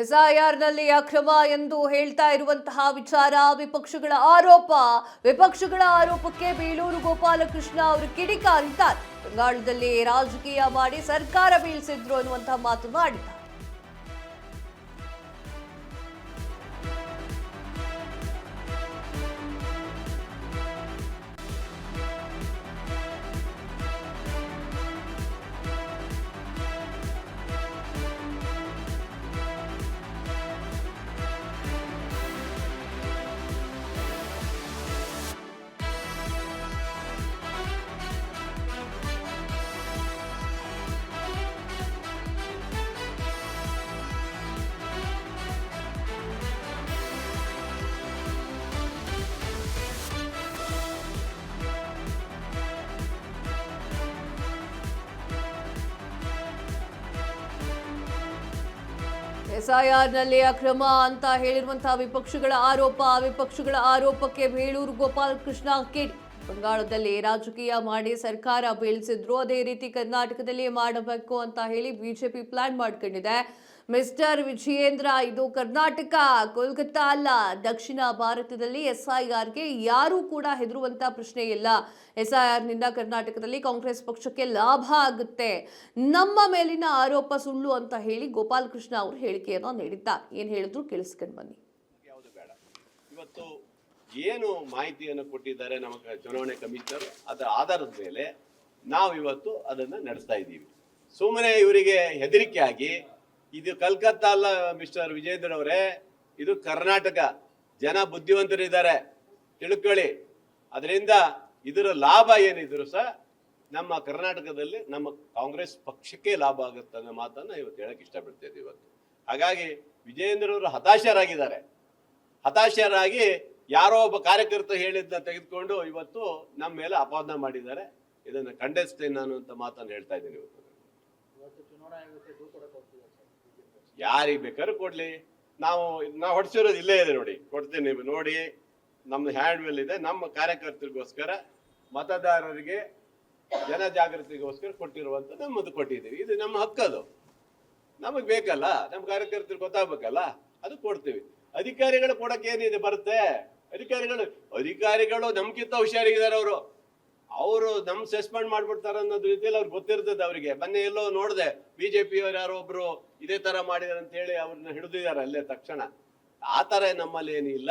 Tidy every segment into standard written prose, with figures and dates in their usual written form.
ಎಸ್ಐಆರ್ನಲ್ಲಿ ಅಕ್ರಮ ಎಂದು ಹೇಳ್ತಾ ಇರುವಂತಹ ವಿಚಾರ ವಿಪಕ್ಷಗಳ ಆರೋಪಕ್ಕೆ ಬೇಳೂರು ಗೋಪಾಲಕೃಷ್ಣ ಅವರು ಕಿಡಿಕಾರಿದ್ದಾರೆ. ಬಂಗಾಳದಲ್ಲಿ ರಾಜಕೀಯ ಮಾಡಿ ಸರ್ಕಾರ ಬೀಳಿಸಿದ್ರು ಅನ್ನುವಂತಹ ಮಾತು ಮಾಡಿದ್ದಾರೆ. ಎಸ್ಐಆರ್ನಲ್ಲಿ ಅಕ್ರಮ ಅಂತ ಹೇಳಿರುವಂತಹ ವಿಪಕ್ಷಗಳ ಆರೋಪಕ್ಕೆ ಬೇಳೂರು ಗೋಪಾಲಕೃಷ್ಣ ಕಿಡಿ. ಬಂಗಾಳದಲ್ಲಿ ರಾಜಕೀಯ ಮಾಡಿ ಸರ್ಕಾರ ಬೀಳಿಸಿದ್ರು, ಅದೇ ರೀತಿ ಕರ್ನಾಟಕದಲ್ಲಿ ಮಾಡಬೇಕು ಅಂತ ಹೇಳಿ ಬಿಜೆಪಿ ಪ್ಲಾನ್ ಮಾಡ್ಕೊಂಡಿದೆ. ಮಿಸ್ಟರ್ ವಿಜಯೇಂದ್ರ, ಇದು ಕರ್ನಾಟಕ, ಕೋಲ್ಕತ್ತಾ ಅಲ್ಲ. ದಕ್ಷಿಣ ಭಾರತದಲ್ಲಿ ಎಸ್ಐಆರ್ಗೆ ಯಾರೂ ಕೂಡ ಹೆದರುವಂತ ಪ್ರಶ್ನೆ ಇಲ್ಲ. ಎಸ್ಐಆರ್ನಿಂದ ಕರ್ನಾಟಕದಲ್ಲಿ ಕಾಂಗ್ರೆಸ್ ಪಕ್ಷಕ್ಕೆ ಲಾಭ ಆಗುತ್ತೆ. ನಮ್ಮ ಮೇಲಿನ ಆರೋಪ ಸುಳ್ಳು ಅಂತ ಹೇಳಿ ಗೋಪಾಲಕೃಷ್ಣ ಅವರು ಹೇಳಿಕೆಯನ್ನು ನೀಡಿದ್ದಾರೆ. ಏನ್ ಹೇಳಿದ್ರು ಕೇಳಿಸ್ಕೊಂಡು ಬನ್ನಿ. ಯಾವುದು ಬೇಡ, ಇವತ್ತು ಏನು ಮಾಹಿತಿಯನ್ನು ಕೊಟ್ಟಿದ್ದಾರೆ ನಮ್ಮ ಚುನಾವಣೆ ಕಮಿಷನರ್, ಅದರ ಆಧಾರದ ಮೇಲೆ ನಾವು ಇವತ್ತು ಅದನ್ನ ನಡೆಸ್ತಾ ಇದ್ದೀವಿ. ಸುಮ್ಮನೆ ಇವರಿಗೆ ಹೆದರಿಕೆ ಆಗಿ ಇದು ಕಲ್ಕತ್ತಾ ಅಲ್ಲ ಮಿಸ್ಟರ್ ವಿಜಯೇಂದ್ರ ಅವರೇ, ಇದು ಕರ್ನಾಟಕ. ಜನ ಬುದ್ಧಿವಂತರಿದ್ದಾರೆ, ತಿಳ್ಕೊಳ್ಳಿ. ಅದರಿಂದ ಇದರ ಲಾಭ ಏನಿದ್ರು ಸಹ ನಮ್ಮ ಕರ್ನಾಟಕದಲ್ಲಿ ನಮ್ಮ ಕಾಂಗ್ರೆಸ್ ಪಕ್ಷಕ್ಕೆ ಲಾಭ ಆಗುತ್ತೆ ಅನ್ನೋ ಮಾತನ್ನ ಇವತ್ತು ಹೇಳಕ್ ಇಷ್ಟಪಡ್ತಿದ್ದೆ ಇವತ್ತು. ಹಾಗಾಗಿ ವಿಜಯೇಂದ್ರ ಅವರು ಹತಾಶರಾಗಿ ಯಾರೋ ಒಬ್ಬ ಕಾರ್ಯಕರ್ತ ಹೇಳಿದ್ದನ್ನ ತೆಗೆದುಕೊಂಡು ಇವತ್ತು ನಮ್ಮ ಮೇಲೆ ಅಪವಾದ ಮಾಡಿದ್ದಾರೆ. ಇದನ್ನು ಖಂಡಿಸ್ತೇನೆ ನಾನು ಅಂತ ಮಾತನ್ನು ಹೇಳ್ತಾ ಇದ್ದೀನಿ. ಇವತ್ತು ಯಾರಿಗೆ ಬೇಕಾದ್ರೂ ಕೊಡ್ಲಿ, ನಾವು ಹೊಡ್ಸಿರೋದು ಇಲ್ಲೇ ಇದೆ ನೋಡಿ, ಕೊಡ್ತೀನಿ. ನೀವು ನೋಡಿ, ನಮ್ದು ಹ್ಯಾಂಡ್ ವೆಲ್ ಇದೆ. ನಮ್ಮ ಕಾರ್ಯಕರ್ತರಿಗೋಸ್ಕರ, ಮತದಾರರಿಗೆ ಜನಜಾಗೃತಿಗೋಸ್ಕರ ಕೊಟ್ಟಿರುವಂತ ನಮ್ಮದು ಕೊಟ್ಟಿದ್ದೀವಿ. ಇದು ನಮ್ಮ ಹಕ್ಕದು, ನಮಗ್ ಬೇಕಲ್ಲ, ನಮ್ಮ ಕಾರ್ಯಕರ್ತರಿಗೆ ಗೊತ್ತಾಗ್ಬೇಕಲ್ಲ, ಅದು ಕೊಡ್ತೀವಿ. ಅಧಿಕಾರಿಗಳು ಕೊಡಕ್ಕೆ ಏನಿದೆ ಬರುತ್ತೆ. ಅಧಿಕಾರಿಗಳು ನಮ್ಗಿಂತ ಹುಷಾರಿದ್ದಾರೆ. ಅವರು ನಮ್ ಸಸ್ಪೆಂಡ್ ಮಾಡ್ಬಿಡ್ತಾರೆ ಅನ್ನೋದ್ ರೀತಿಯಲ್ಲಿ ಅವ್ರಿಗೆ ಗೊತ್ತಿರ್ತದೆ. ಅವರಿಗೆ ಮೊನ್ನೆ ಎಲ್ಲೋ ನೋಡಿದೆ, ಬಿಜೆಪಿಯವರು ಯಾರೋ ಒಬ್ರು ಇದೇ ತರ ಮಾಡಿದಾರೆ ಅಂತ ಹೇಳಿ ಅವ್ರನ್ನ ಹಿಡಿದಿದ್ದಾರೆ ಅಲ್ಲೇ ತಕ್ಷಣ. ಆ ತರ ನಮ್ಮಲ್ಲಿ ಏನಿಲ್ಲ.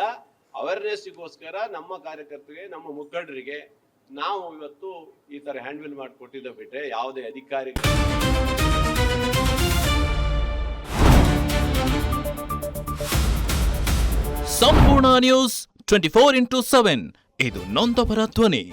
ಅವೇರ್ನೆಸ್ಗೋಸ್ಕರ ನಮ್ಮ ಕಾರ್ಯಕರ್ತರಿಗೆ, ನಮ್ಮ ಮುಖಂಡರಿಗೆ ನಾವು ಇವತ್ತು ಈ ತರ ಹ್ಯಾಂಡಲ್ ಮಾಡಿಕೊಟ್ಟಿದ್ದ ಬಿಟ್ರೆ ಯಾವುದೇ ಅಧಿಕಾರಿ. ಸಂಪೂರ್ಣ ನ್ಯೂಸ್ 24x7 ಇದು ನೊಂದವರ ಧ್ವನಿ.